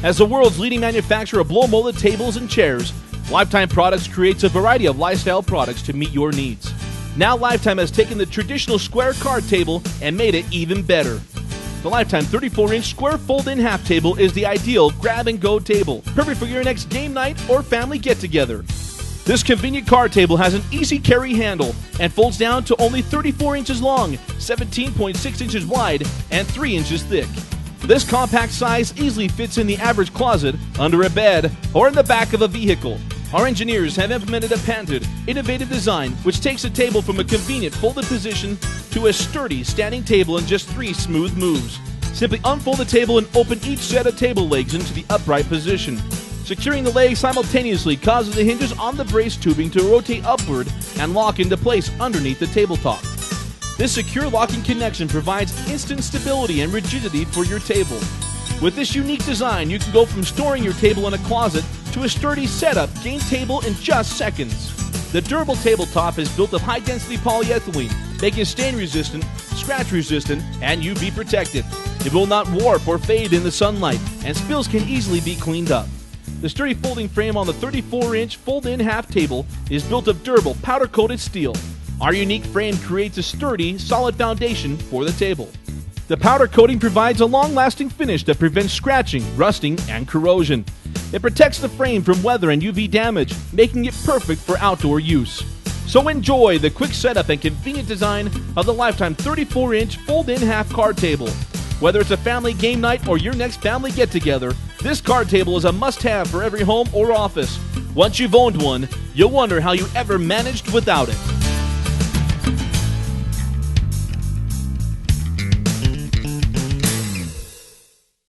As the world's leading manufacturer of blow-molded tables and chairs, Lifetime Products creates a variety of lifestyle products to meet your needs. Now Lifetime has taken the traditional square card table and made it even better. The Lifetime 34-inch square fold-in half table is the ideal grab-and-go table, perfect for your next game night or family get-together. This convenient card table has an easy carry handle and folds down to only 34 inches long, 17.6 inches wide, and 3 inches thick. This compact size easily fits in the average closet, under a bed, or in the back of a vehicle. Our engineers have implemented a patented, innovative design which takes the table from a convenient folded position to a sturdy standing table in just 3 smooth moves. Simply unfold the table and open each set of table legs into the upright position. Securing the legs simultaneously causes the hinges on the brace tubing to rotate upward and lock into place underneath the tabletop. This secure locking connection provides instant stability and rigidity for your table. With this unique design, you can go from storing your table in a closet to a sturdy setup game table in just seconds. The durable tabletop is built of high-density polyethylene, making it stain-resistant, scratch-resistant, and UV protected. It will not warp or fade in the sunlight, and spills can easily be cleaned up. The sturdy folding frame on the 34-inch fold-in half table is built of durable powder-coated steel. Our unique frame creates a sturdy, solid foundation for the table. The powder coating provides a long-lasting finish that prevents scratching, rusting, and corrosion. It protects the frame from weather and UV damage, making it perfect for outdoor use. So enjoy the quick setup and convenient design of the Lifetime 34-inch fold-in half card table. Whether it's a family game night or your next family get-together, this card table is a must-have for every home or office. Once you've owned one, you'll wonder how you ever managed without it.